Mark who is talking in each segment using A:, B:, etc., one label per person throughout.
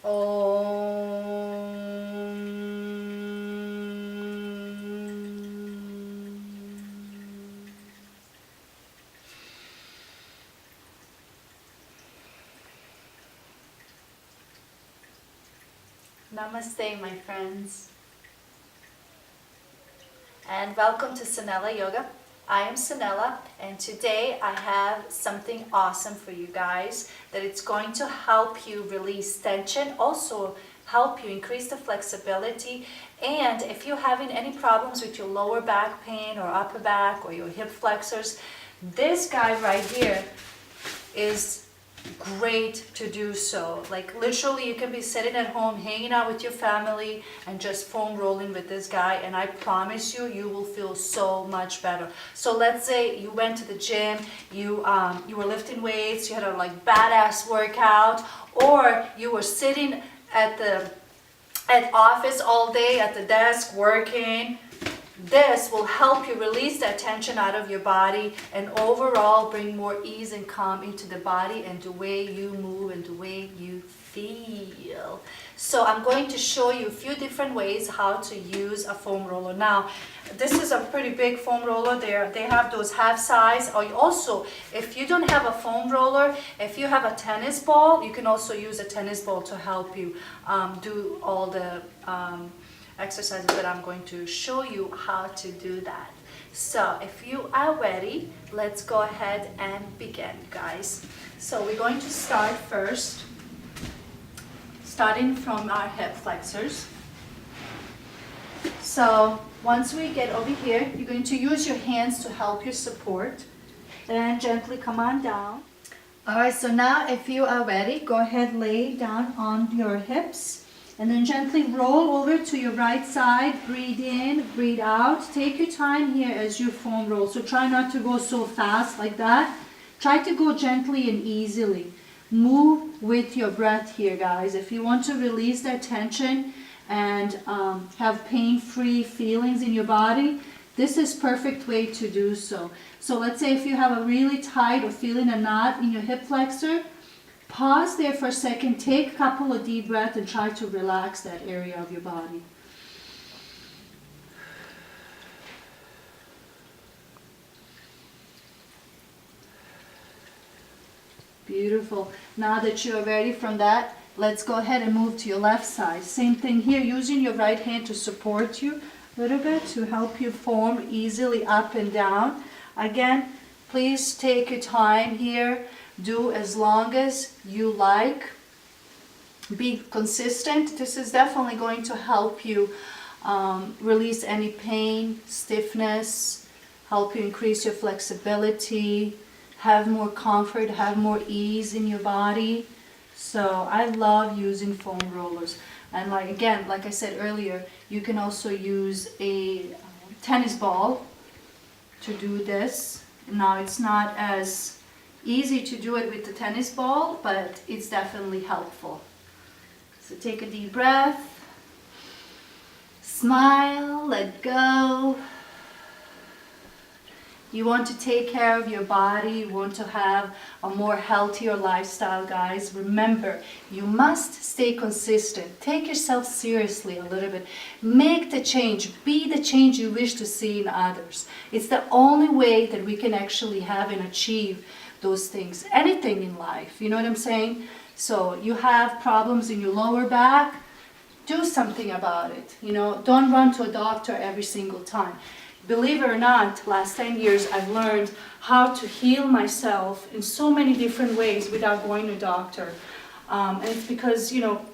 A: Namaste, my friends, and welcome to Sanela Yoga. I am Sanela, and today I have something awesome for you guys that it's going to help you release tension, also help you increase the flexibility, and if you're having any problems with your lower back pain or upper back or your hip flexors, this guy right here is great to do so. Like literally you can be sitting at home hanging out with your family and just foam rolling with this guy, and I promise you, you will feel so much better. So let's say you went to the gym, you were lifting weights, you had a like badass workout, or you were sitting at office all day at the desk working. This will help you release that tension out of your body and overall bring more ease and calm into the body and the way you move and the way you feel. So I'm going to show you a few different ways how to use a foam roller. Now, this is a pretty big foam roller. They have those half size. Or also, if you don't have a foam roller, if you have a tennis ball, you can also use a tennis ball to help you do all the exercises that I'm going to show you how to do that. So if you are ready, let's go ahead and begin, guys. So we're going to start first, starting from our hip flexors. So once we get over here, you're going to use your hands to help you support. Then gently come on down. All right, so now if you are ready, go ahead, lay down on your hips. And then gently roll over to your right side. Breathe in, breathe out. Take your time here as you foam roll. So try not to go so fast like that. Try to go gently and easily. Move with your breath here, guys. If you want to release that tension and have pain-free feelings in your body, this is perfect way to do so. So let's say if you have a really tight or feeling a knot in your hip flexor, pause there for a second, take a couple of deep breaths and try to relax that area of your body. Beautiful. Now that you're ready from that, let's go ahead and move to your left side. Same thing here, using your right hand to support you a little bit to help you foam easily up and down. Again, please take your time here. Do as long as you like. Be consistent. This is definitely going to help you release any pain, stiffness, help you increase your flexibility, have more comfort, have more ease in your body. So I love using foam rollers. And like I said earlier, you can also use a tennis ball to do this. Now it's not as easy to do it with the tennis ball, but it's definitely helpful. So take a deep breath, smile, let go. You want to take care of your body, you want to have a more healthier lifestyle, guys. Remember, you must stay consistent. Take yourself seriously a little bit. Make the change. Be the change you wish to see in others. It's the only way that we can actually have and achieve those things, anything in life, you know what I'm saying? So you have problems in your lower back, do something about it. You know, don't run to a doctor every single time. Believe it or not, last 10 years I've learned how to heal myself in so many different ways without going to a doctor. And it's because, you know,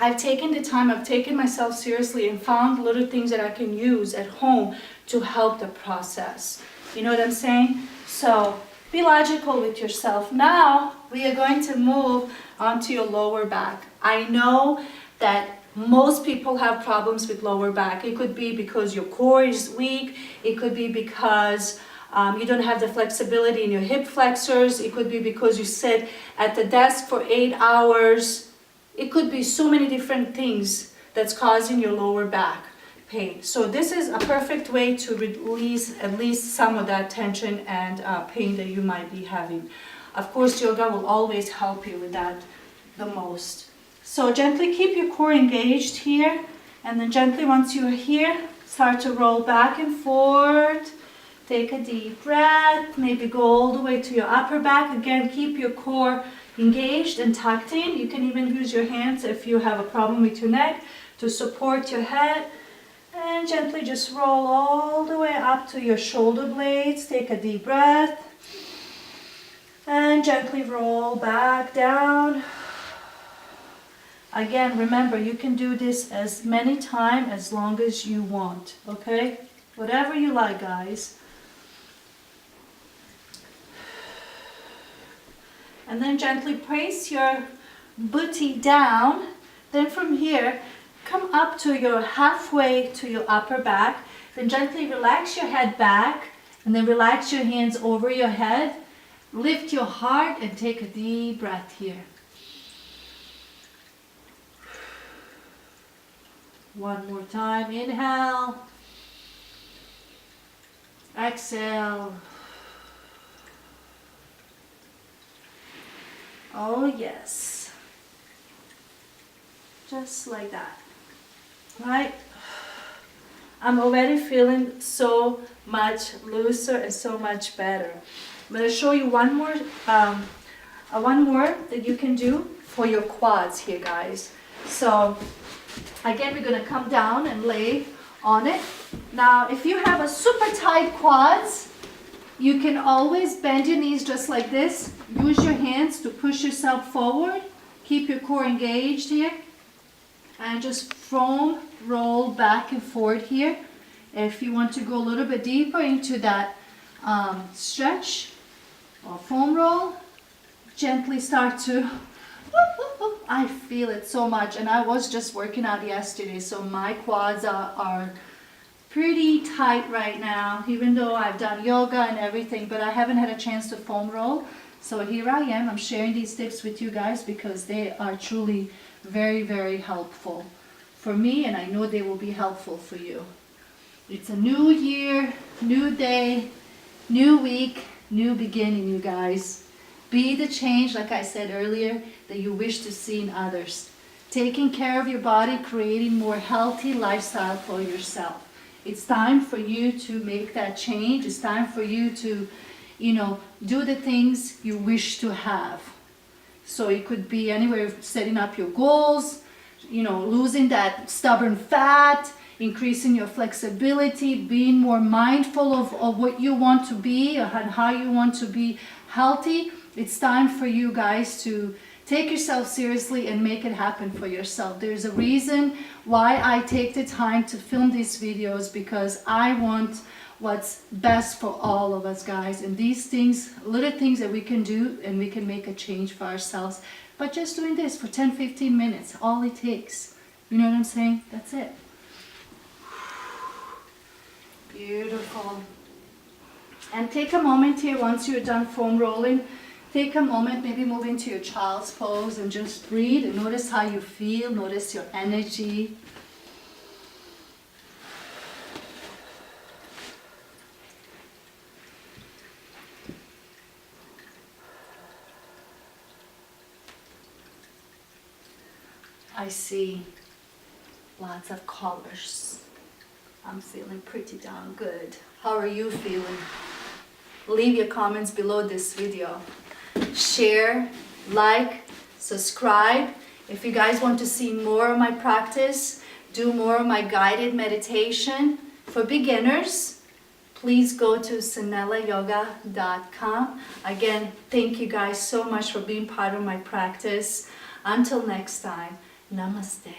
A: I've taken the time, I've taken myself seriously and found little things that I can use at home to help the process. You know what I'm saying? So be logical with yourself. Now we are going to move onto your lower back. I know that most people have problems with lower back. It could be because your core is weak. It could be because you don't have the flexibility in your hip flexors. It could be because you sit at the desk for 8 hours. It could be so many different things that's causing your lower back pain. So this is a perfect way to release at least some of that tension and pain that you might be having. Of course, yoga will always help you with that the most. So gently keep your core engaged here, and then gently once you're here, start to roll back and forth. Take a deep breath, maybe go all the way to your upper back. Again, keep your core engaged and tucked in. You can even use your hands if you have a problem with your neck to support your head. And gently just roll all the way up to your shoulder blades. Take a deep breath. And gently roll back down. Again, remember, you can do this as many times as long as you want, okay? Whatever you like, guys. And then gently place your booty down. Then from here, come up to your halfway to your upper back. Then gently relax your head back and then relax your hands over your head. Lift your heart and take a deep breath here. One more time. Inhale. Exhale. Oh yes. Just like that. Right? I'm already feeling so much looser and so much better. I'm going to show you one more that you can do for your quads here, guys. So again, we're going to come down and lay on it. Now, if you have a super tight quads, you can always bend your knees just like this. Use your hands to push yourself forward. Keep your core engaged here. And just foam roll back and forth here. If you want to go a little bit deeper into that stretch or foam roll, gently start to, I feel it so much. And I was just working out yesterday, so my quads are pretty tight right now, even though I've done yoga and everything, but I haven't had a chance to foam roll. So here I am, I'm sharing these tips with you guys because they are truly very, very helpful for me, and I know they will be helpful for you. It's a new year, new day, new week, new beginning, you guys. Be the change, like I said earlier, that you wish to see in others. Taking care of your body, creating more healthy lifestyle for yourself. It's time for you to make that change. It's time for you to, do the things you wish to have. So it could be anywhere, setting up your goals, losing that stubborn fat, increasing your flexibility, being more mindful of what you want to be and how you want to be healthy. It's time for you guys to take yourself seriously and make it happen for yourself. There's a reason why I take the time to film these videos, because I want what's best for all of us, guys. And these things, little things that we can do, and we can make a change for ourselves. But just doing this for 10-15 minutes, all it takes. You know what I'm saying? That's it. Beautiful. And take a moment here once you're done foam rolling. Take a moment, maybe move into your child's pose and just breathe and notice how you feel. Notice your energy. I see lots of colors. I'm feeling pretty darn good. How are you feeling? Leave your comments below this video. Share, like, subscribe. If you guys want to see more of my practice, do more of my guided meditation for beginners, please go to sanelayoga.com. Again, thank you guys so much for being part of my practice. Until next time, namaste.